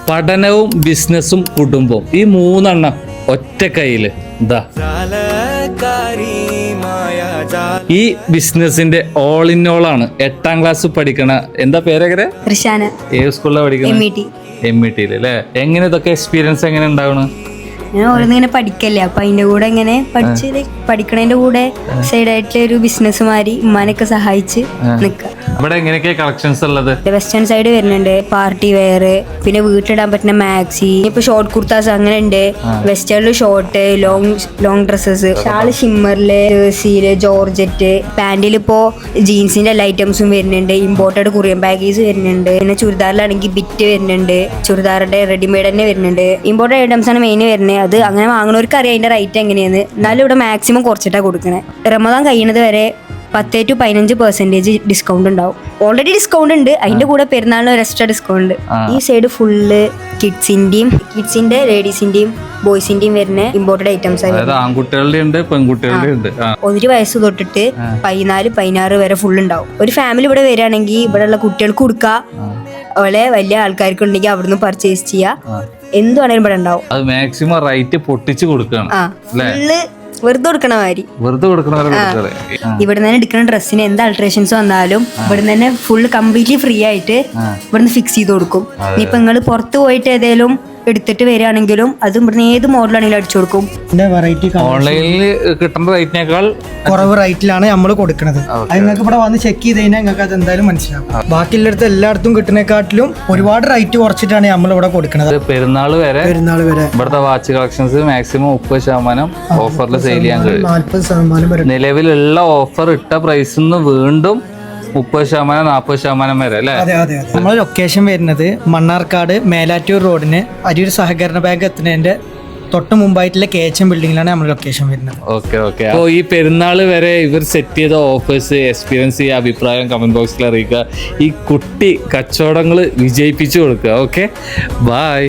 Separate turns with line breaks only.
പഠനവും ബിസിനസ്സും കുടുംബവും ഈ മൂന്നെണ്ണം ഒറ്റ കയ്യില് ഇതാ. ഈ ബിസിനസിന്റെ ഓൾ ഇൻ ഓൾ ആണ്. 8ാം ക്ലാസ് പഠിക്കണ എന്താ പേരെങ്ങനെ? ഏത് സ്കൂളിലാണ് പഠിക്കുന്നത്? MIT അല്ലേ. എങ്ങനെ ഇതൊക്കെ എക്സ്പീരിയൻസ് എങ്ങനെ ഉണ്ടാവണം?
ഞാൻ ഓരോന്നിങ്ങനെ പഠിക്കല്ലേ, അപ്പൊ അതിന്റെ കൂടെ ഇങ്ങനെ പഠിക്കണതിന്റെ കൂടെ സൈഡായിട്ടുള്ള ഒരു ബിസിനസ് മാതിരി ഉമ്മാനൊക്കെ സഹായിച്ച് നിൽക്കുക.
ഇവിടെ എങ്ങനെയൊക്കെ കളക്ഷൻസ് ഉള്ളത്?
വെസ്റ്റേൺ സൈഡ് വരുന്നുണ്ട്, പാർട്ടി വെയർ, പിന്നെ വീട്ടിലിടാൻ പറ്റുന്ന മാക്സി, ഇപ്പൊ ഷോർട്ട് കുർത്താസ് അങ്ങനെ ഉണ്ട്. വെസ്റ്റേണില് ഷോർട്ട്, ലോങ് ഡ്രസ്സസ്, ഷാള് ഷിമ്മറില്, ജേഴ്സിയില്, ജോർജറ്റ്, പാന്റിലിപ്പോ ജീൻസിന്റെ എല്ലാ ഐറ്റംസും വരുന്നുണ്ട്. ഇമ്പോർട്ടഡ് കൊറിയൻ ബാഗീസ് വരുന്നുണ്ട്. പിന്നെ ചുരിദാറിലാണെങ്കിൽ ബിറ്റ് വരുന്നുണ്ട്. ചുരിദാറിന്റെ റെഡിമെയ്ഡ് തന്നെ വരുന്നുണ്ട്. ഇമ്പോർട്ടഡ് ഐറ്റംസ് ആണ് മെയിൻ വരുന്നത്. അത് അങ്ങനെ വാങ്ങുന്നവർക്ക് അറിയാം അതിന്റെ റേറ്റ് എങ്ങനെയാണ്. എന്നാലും ഇവിടെ മാക്സിമം കുറച്ചിട്ടാണ് കൊടുക്കണേ. റമദാൻ കഴിയുന്നത് വരെ 10 to 15% ഡിസ്കൗണ്ട് ഉണ്ടാവും. ഓൾറെഡി ഡിസ്കൗണ്ട് ഉണ്ട്, അതിന്റെ കൂടെ പെരുന്നാളിന് ഒരു എക്സ്ട്രാ ഡിസ്കൗണ്ട്. ഈ സൈഡ് ഫുള്ള് കിഡ്സിന്റെ ലേഡീസിന്റെയും ബോയ്സിന്റെയും വരുന്ന ഇമ്പോർട്ടഡ് ഐറ്റംസ് ആണ്.
ആൺകുട്ടികളുടെ ഉണ്ട്, പെൺകുട്ടികളുടെ ഉണ്ട്.
1 വയസ്സ് തൊട്ടിട്ട് 14, 16 വരെ ഫുൾ ഉണ്ടാവും. ഒരു ഫാമിലി ഇവിടെ വരികയാണെങ്കിൽ ഇവിടെയുള്ള കുട്ടികൾക്ക് കൊടുക്കാം, അതുപോലെ വലിയ ആൾക്കാർക്ക് ഉണ്ടെങ്കിൽ അവിടുന്ന് പർച്ചേസ് ചെയ്യാം. എന്ത് വേണേലും ഇവിടെ ഉണ്ടാവും.
അത് മാക്സിമം റേറ്റ് പൊട്ടിച്ച് കൊടുക്കണം.
വെറുതെ കൊടുക്കണ മാതിരി ഇവിടെ തന്നെ എടുക്കുന്ന ഡ്രസ്സിന് എന്ത് ആൾട്രേഷൻസ് വന്നാലും ഇവിടെ തന്നെ ഫുൾ കംപ്ലീറ്റ്ലി ഫ്രീ ആയിട്ട് ഇവിടുന്ന് ഫിക്സ് ചെയ്ത് കൊടുക്കും. ഇനിയിപ്പൊ നിങ്ങൾ പുറത്ത് പോയിട്ട് ഏതെങ്കിലും എടുത്തിട്ട് വരികയാണെങ്കിലും അതും ഇവിടുന്ന് ഏത് മോഡലാണെങ്കിലും അടിച്ചു കൊടുക്കും.
ഓൺലൈനിൽ കിട്ടുന്ന റേറ്റിനേക്കാൾ
കുറവ് റേറ്റിലാണ് നമ്മൾ കൊടുക്കുന്നത്. അത് നിങ്ങൾക്ക് ഇവിടെ വന്ന് ചെക്ക് ചെയ്ത് കഴിഞ്ഞാൽ നിങ്ങൾക്ക് അത് എന്തായാലും മനസ്സിലാവും. ബാക്കിയുള്ളടത്ത് എല്ലായിടത്തും കിട്ടുന്നതിനെക്കാട്ടിലും ഒരുപാട് റേറ്റ് കുറച്ചിട്ടാണ് നമ്മൾ ഇവിടെ കൊടുക്കുന്നത്.
പെരുന്നാൾ വരെ ഇവിടുത്തെ വാച്ച് കളക്ഷൻസ് മാക്സിമം 30% ഓഫറിൽ സെയിൽ ചെയ്യാൻ കഴിയും.
40% വരെ
നിലവിലുള്ള ഓഫർ ഇട്ട പ്രൈസിൽ വീണ്ടും 30%, 40% വരെ അല്ലേ?
നമ്മളെ ലൊക്കേഷൻ വരുന്നത് മണ്ണാർക്കാട് മേലാറ്റൂർ റോഡിന് അരിയൂർ സഹകരണ ബാങ്ക് എത്തുന്നതിന്റെ തൊട്ട് മുമ്പായിട്ടുള്ള KHM ബിൽഡിങ്ങിലാണ് നമ്മുടെ ലൊക്കേഷൻ വരുന്നത്.
ഓക്കെ. അപ്പോൾ ഈ പെരുന്നാൾ വരെ ഇവർ സെറ്റ് ചെയ്ത ഓഫേഴ്സ് എക്സ്പീരിയൻസ് ചെയ്യുക, അഭിപ്രായം കമന്റ് ബോക്സിൽ അറിയിക്കുക. ഈ കുട്ടി കച്ചവടങ്ങൾ വിജയിപ്പിച്ചു കൊടുക്കുക. Okay, by.